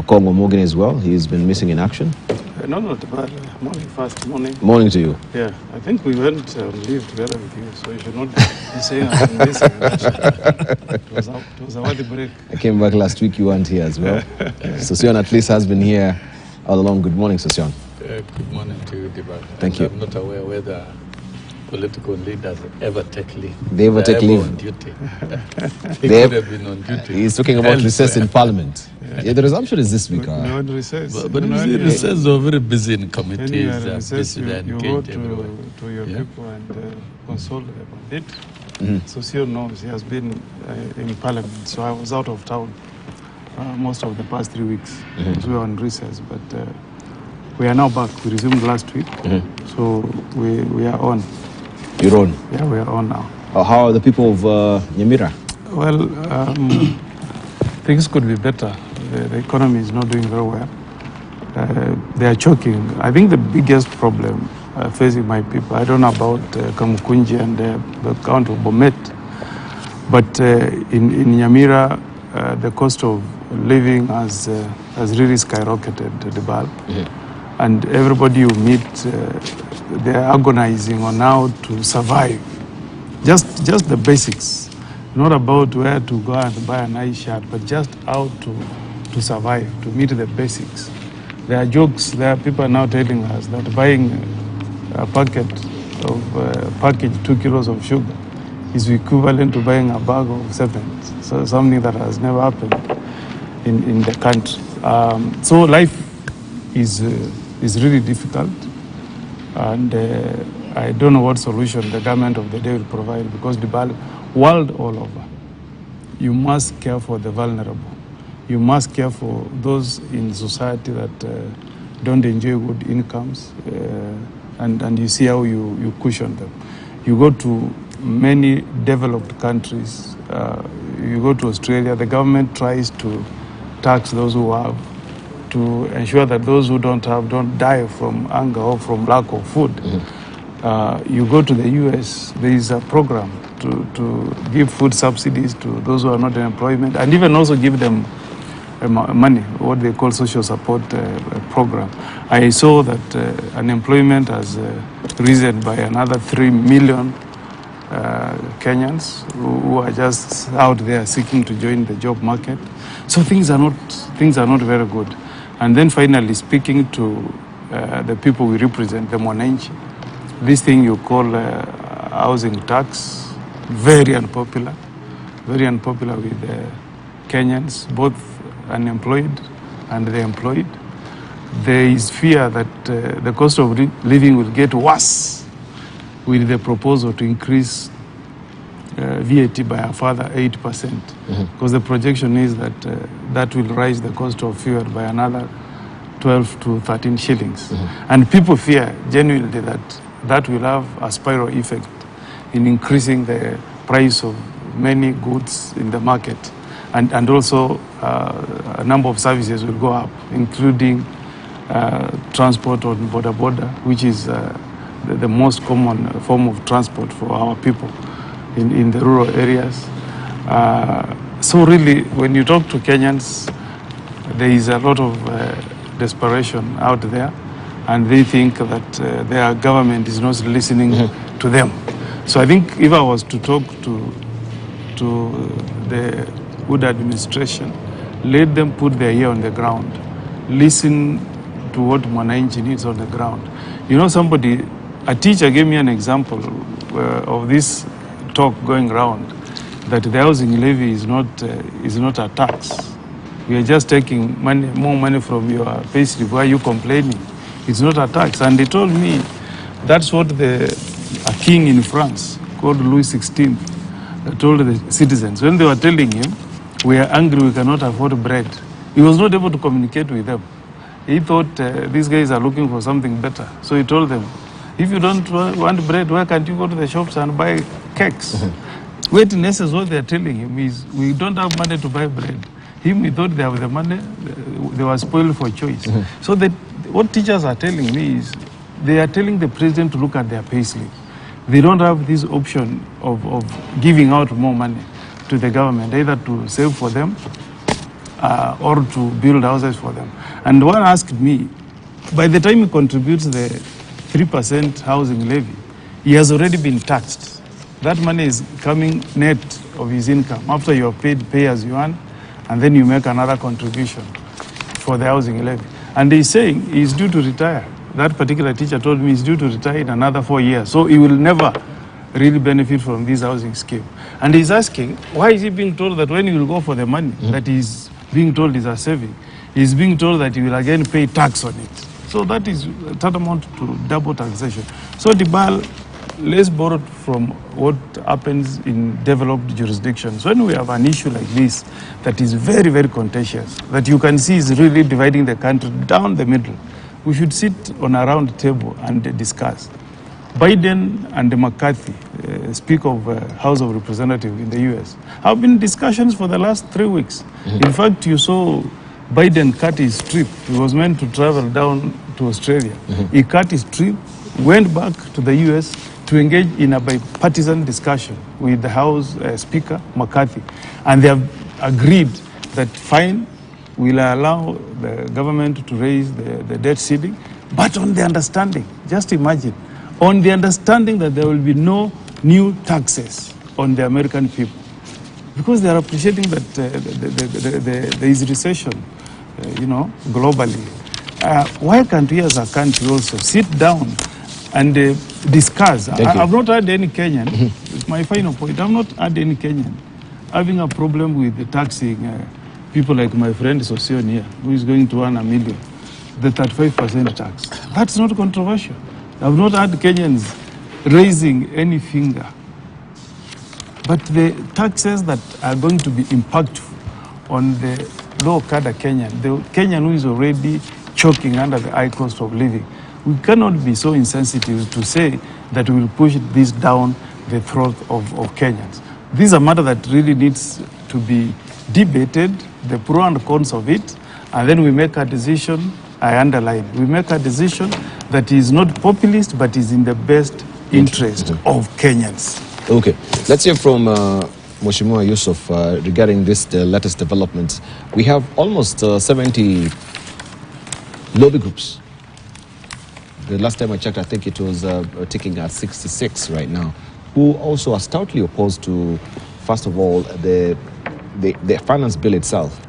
Okongo Omogeni as well. He's been missing in action. No, not bad. Morning, first morning. Morning to you. Yeah, I think we went on leave together with you, so you should not be saying I've been missing in action. It was a worthy break. I came back last week, you weren't here as well. Sosion at least has been here all along. Good morning, Sosion. Good morning to you, Diba. Thank you. I'm not aware whether political leaders ever take leave. They ever take leave? On duty. They could have been on duty. He's talking about recess in Parliament. Yeah, the resumption is this week. No recess. But recess are very busy in committees. Recess, you go to your people and console them on it. Sosion knows he has been in Parliament, so I was out of town most of the past 3 weeks. So we were on recess, but we are now back. We resumed last week, so we are on. You're on? Yeah, we are on now. How are the people of Nyamira? Well, things could be better. The economy is not doing very well. They are choking. I think the biggest problem facing my people, I don't know about Kamukunji and the county of Bomet, but in Nyamira, the cost of living has really skyrocketed, the bulb. And everybody you meet, they're agonizing on how to survive. Just the basics. Not about where to go and buy a nice shirt, but just how to survive, to meet the basics. There are jokes, there are people now telling us that buying a package 2 kilos of sugar is equivalent to buying a bag of cement. So something that has never happened in the country. So life is really difficult, and I don't know what solution the government of the day will provide, because the world all over, you must care for the vulnerable. You must care for those in society that don't enjoy good incomes, and you see how you cushion them. You go to many developed countries, you go to Australia, the government tries to tax those who have, to ensure that those who don't have don't die from hunger or from lack of food. You go to the US, there is a program to give food subsidies to those who are not in employment, and even also give them money, what they call social support program. I saw that unemployment has risen by another 3 million Kenyans who are just out there seeking to join the job market. So things are not very good. And then finally, speaking to the people we represent, the Mwananchi, this thing you call housing tax, very unpopular with Kenyans, both unemployed and the employed. There is fear that the cost of living will get worse with the proposal to increase VAT by a further 8%, because the projection is that that will raise the cost of fuel by another 12 to 13 shillings. And people fear genuinely that will have a spiral effect in increasing the price of many goods in the market. And also a number of services will go up, including transport on border, which is the most common form of transport for our people in the rural areas. So really, when you talk to Kenyans, there is a lot of desperation out there, and they think that their government is not listening to them. So I think if I was to talk to the good administration, let them put their ear on the ground, listen to what Mwananchi needs on the ground. You know, a teacher gave me an example of this talk going around, that the housing levy is not a tax. We are just taking more money from your payslip. Why are you complaining? It's not a tax. And they told me that's what a king in France called Louis XVI told the citizens when they were telling him, we are angry, we cannot afford bread. He was not able to communicate with them. He thought these guys are looking for something better. So he told them, if you don't want bread, why can't you go to the shops and buy cakes? What in essence what they're telling him is, we don't have money to buy bread. He thought they have the money, they were spoiled for choice. So what teachers are telling me is, they are telling the president to look at their payslip. They don't have this option of giving out more money to the government, either to save for them or to build houses for them. And one asked me, by the time he contributes the 3% housing levy, he has already been taxed. That money is coming net of his income. After you have paid pay as you earn, and then you make another contribution for the housing levy. And he's saying he's due to retire. That particular teacher told me he's due to retire in another 4 years. So he will never really benefit from this housing scheme. And he's asking, why is he being told that when he will go for the money that he's being told is a saving, he's being told that he will again pay tax on it. So that is tantamount to double taxation. So the bill, let's borrow from what happens in developed jurisdictions. When we have an issue like this that is very, very contentious, that you can see is really dividing the country down the middle, we should sit on a round table and discuss. Biden and McCarthy, Speaker of House of Representatives in the US, have been discussions for the last 3 weeks. In fact, you saw Biden cut his trip. He was meant to travel down to Australia. He cut his trip, went back to the US to engage in a bipartisan discussion with the House Speaker, McCarthy. And they have agreed that fine, will allow the government to raise the debt ceiling, but on the understanding, just imagine, on the understanding that there will be no new taxes on the American people. Because they are appreciating that there is recession, globally. Why can't we as a country also sit down and discuss? I've not had any Kenyan, it's my final point, I've not had any Kenyan having a problem with the taxing people like my friend Sosion here, who is going to earn $1 million, the 35% tax. That's not controversial. I've not had Kenyans raising any finger. But the taxes that are going to be impactful on the low-cadre Kenyan, the Kenyan who is already choking under the high cost of living, we cannot be so insensitive to say that we will push this down the throat of Kenyans. This is a matter that really needs to be debated, the pro and cons of it, and then we make a decision. I underline, we make a decision that is not populist, but is in the best interest of Kenyans. Okay, let's hear from Mheshimiwa Yusuf regarding this, the latest developments. We have almost 70 lobby groups. The last time I checked, I think it was ticking at 66 right now, who also are stoutly opposed to, first of all, the finance bill itself,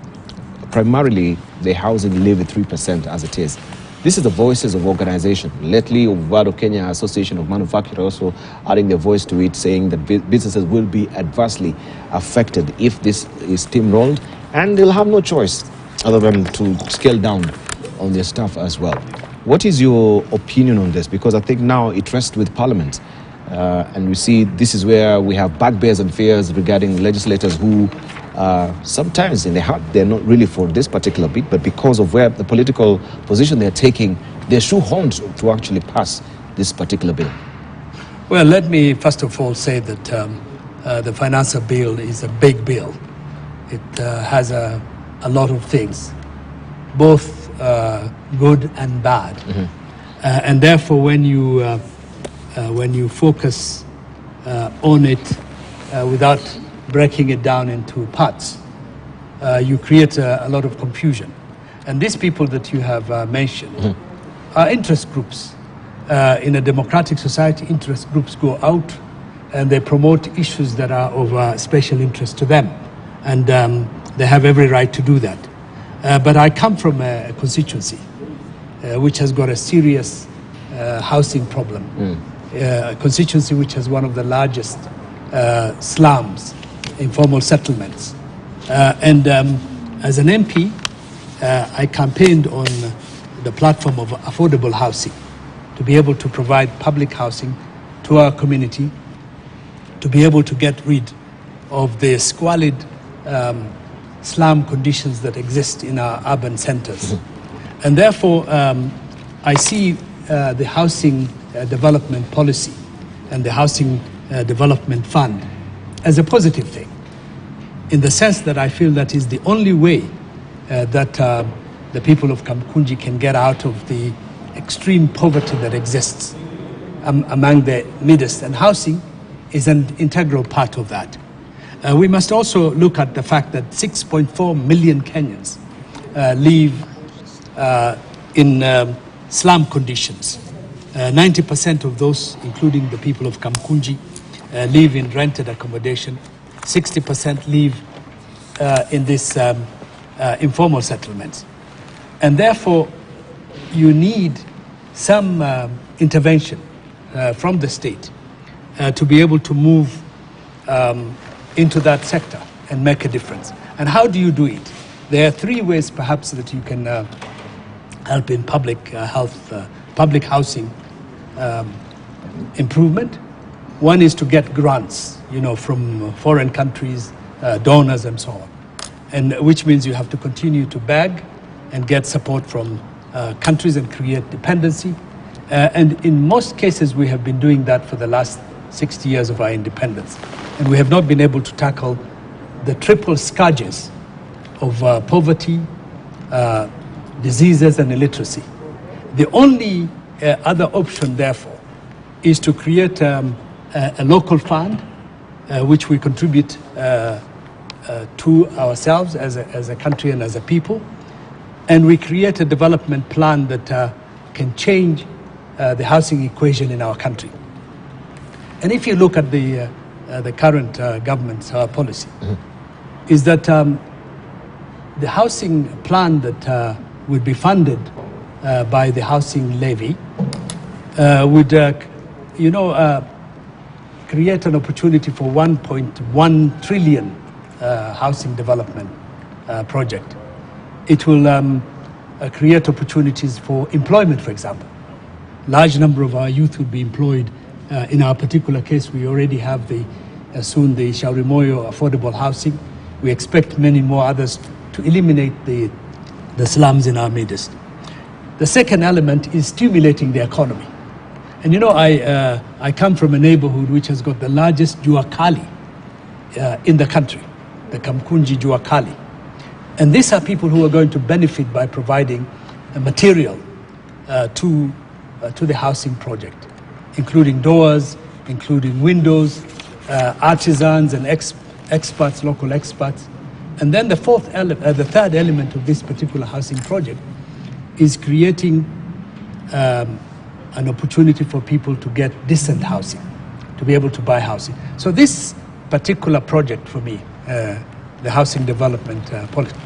primarily the housing levy 3% as it is. This is the voices of organizations. Lately, Ovado Kenya Association of Manufacturers also adding their voice to it, saying that businesses will be adversely affected if this is steamrolled, and they'll have no choice other than to scale down on their staff as well. What is your opinion on this? Because I think now it rests with Parliament. And we see this is where we have bugbears and fears regarding legislators who sometimes in their heart they're not really for this particular bit, but because of where the political position they're taking, they're shoehorned to actually pass this particular bill. Well, let me first of all say that the financial bill is a big bill. It has a lot of things, both good and bad. And therefore, when you focus on it without breaking it down into parts, you create a lot of confusion. And these people that you have mentioned are interest groups. In a democratic society, interest groups go out and they promote issues that are of special interest to them. And they have every right to do that. But I come from a constituency which has got a serious housing problem. A constituency which has one of the largest slums, informal settlements. And as an MP, I campaigned on the platform of affordable housing, to be able to provide public housing to our community, to be able to get rid of the squalid slum conditions that exist in our urban centers. And therefore, I see the housing development policy and the housing development fund as a positive thing, in the sense that I feel that is the only way that the people of Kamkunji can get out of the extreme poverty that exists among the Middle East, and housing is an integral part of that. We must also look at the fact that 6.4 million Kenyans live in slum conditions. 90% of those, including the people of Kamkunji, live in rented accommodation. 60% live in this informal settlements. And therefore, you need some intervention from the state to be able to move into that sector and make a difference. And how do you do it? There are three ways perhaps that you can help in public health, public housing improvement. One is to get grants, from foreign countries, donors and so on. And which means you have to continue to beg and get support from countries and create dependency. And in most cases, we have been doing that for the last 60 years of our independence. And we have not been able to tackle the triple scourges of poverty, diseases, and illiteracy. The only other option, therefore, is to create a local fund which we contribute to ourselves as a country and as a people. And we create a development plan that can change the housing equation in our country. And if you look at the current government's policy, is that the housing plan that would be funded by the housing levy would, create an opportunity for 1.1 trillion housing development project. It will create opportunities for employment, for example. Large number of our youth will be employed. In our particular case, we already have soon the Shaurimoyo affordable housing. We expect many more others to eliminate the slums in our midst. The second element is stimulating the economy. And I come from a neighborhood which has got the largest juakali in the country, the Kamkunji juakali. And these are people who are going to benefit by providing material to the housing project, including doors, including windows, artisans and experts, local experts. And then the third element of this particular housing project is creating an opportunity for people to get decent housing, to be able to buy housing. So this particular project for me, the housing development policy,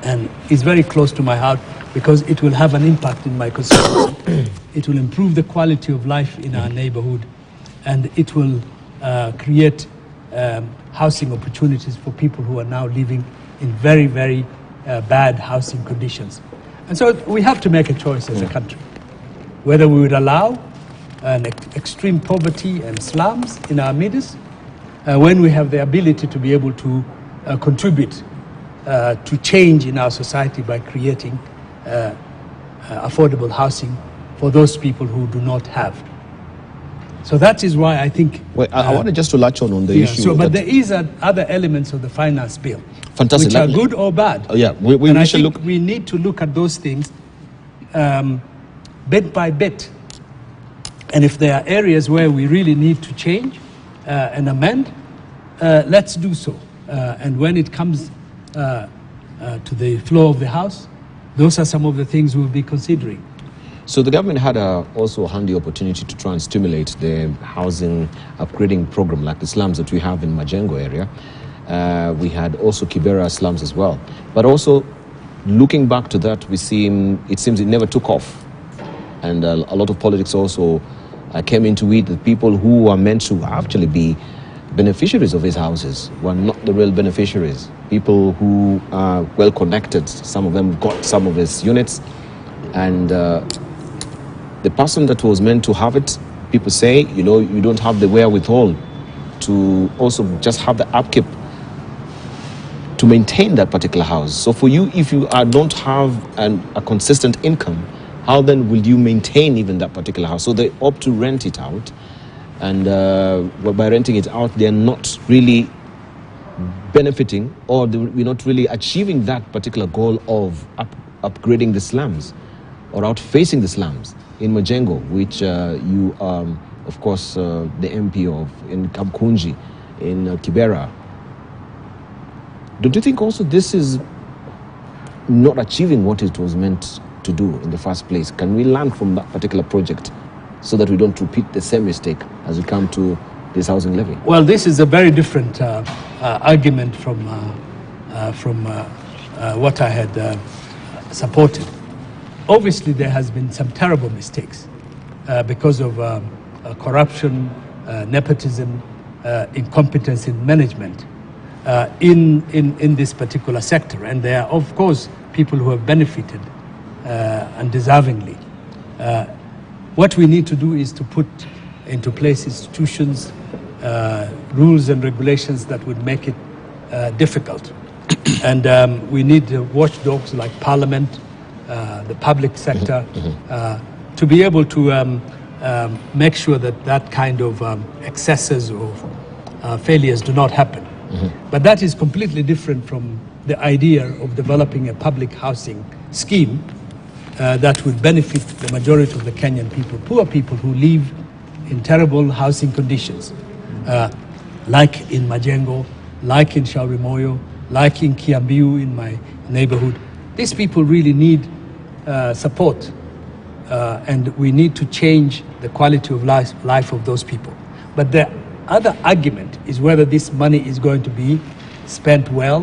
and is very close to my heart because it will have an impact in my constituency. It will improve the quality of life in our neighborhood, and it will create housing opportunities for people who are now living in very, very bad housing conditions. And so we have to make a choice as a country, whether we would allow an extreme poverty and slums in our midst, when we have the ability to be able to contribute to change in our society by creating affordable housing for those people who do not have. So that is why I think... Well, I wanted just to latch on the issue. So, but there is other elements of the finance bill, fantastic, which are good or bad. Yeah, we need to look at those things bit by bit. And if there are areas where we really need to change and amend, let's do so. And when it comes to the floor of the House, those are some of the things we'll be considering. So the government had also a handy opportunity to try and stimulate the housing upgrading program like the slums that we have in Majengo area. We had also Kibera slums as well. But also, looking back to that, it seems it never took off. And a lot of politics also came into it. The people who are meant to actually be beneficiaries of his houses were not the real beneficiaries. People who are well connected, some of them got some of his units, and the person that was meant to have it, people say, you don't have the wherewithal to also just have the upkeep to maintain that particular house. So for you, if you don't have a consistent income, how then will you maintain even that particular house? So they opt to rent it out, and by renting it out, they're not really benefiting, or we're not really achieving that particular goal of upgrading the slums or outfacing the slums in Majengo, which you are, of course, the MP of, in Kamkunji, in Kibera, Don't you think also this is not achieving what it was meant to do in the first place? Can we learn from that particular project so that we don't repeat the same mistake as we come to this housing levy? Well, this is a very different argument from what I had supported. Obviously, there has been some terrible mistakes because of corruption, nepotism, incompetence in management in this particular sector. And there are, of course, people who have benefited undeservingly. What we need to do is to put into place institutions, rules and regulations that would make it difficult. And we need watchdogs like Parliament, the public sector, to be able to make sure that that kind of excesses or failures do not happen. But that is completely different from the idea of developing a public housing scheme that would benefit the majority of the Kenyan people, poor people who live in terrible housing conditions, like in Majengo, like in Shauri Moyo, like in Kiambiu in my neighborhood. These people really need support, and we need to change the quality of life of those people. But the other argument is whether this money is going to be spent well,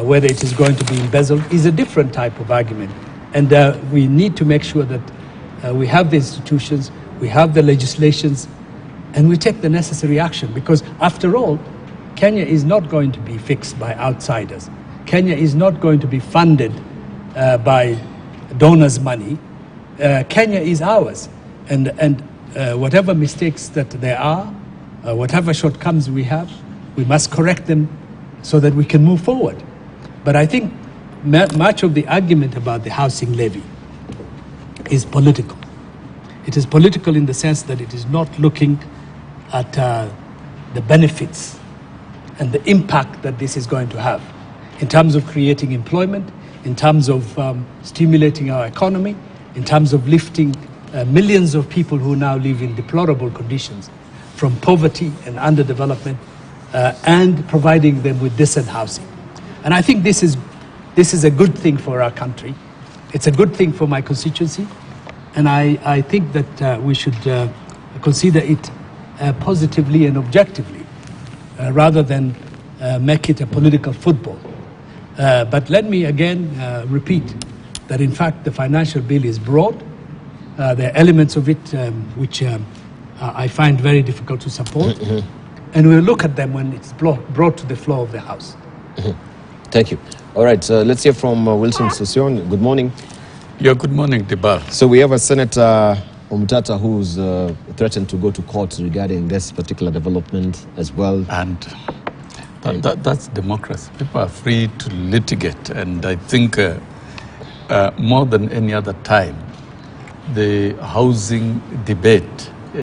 whether it is going to be embezzled, is a different type of argument. And we need to make sure that we have the institutions, we have the legislations, and we take the necessary action. Because after all, Kenya is not going to be fixed by outsiders. Kenya is not going to be funded by donors' money. Kenya is ours. And whatever mistakes that there are, whatever shortcomings we have, we must correct them so that we can move forward. But I think much of the argument about the housing levy is political. It is political in the sense that it is not looking at the benefits and the impact that this is going to have in terms of creating employment, in terms of stimulating our economy, in terms of lifting millions of people who now live in deplorable conditions from poverty and underdevelopment, and providing them with decent housing. And I think this is a good thing for our country. It's a good thing for my constituency. And I think that we should consider it positively and objectively, rather than make it a political football. But let me again repeat that in fact the financial bill is broad. There are elements of it which I find very difficult to support. And we'll look at them when it's brought to the floor of the House. Thank you. All right, let's hear from Wilson Sosion. Good morning. Yeah, good morning, Debar. So we have a Senator Omtata who's threatened to go to court regarding this particular development as well. And that's democracy. People are free to litigate. And I think more than any other time, the housing debate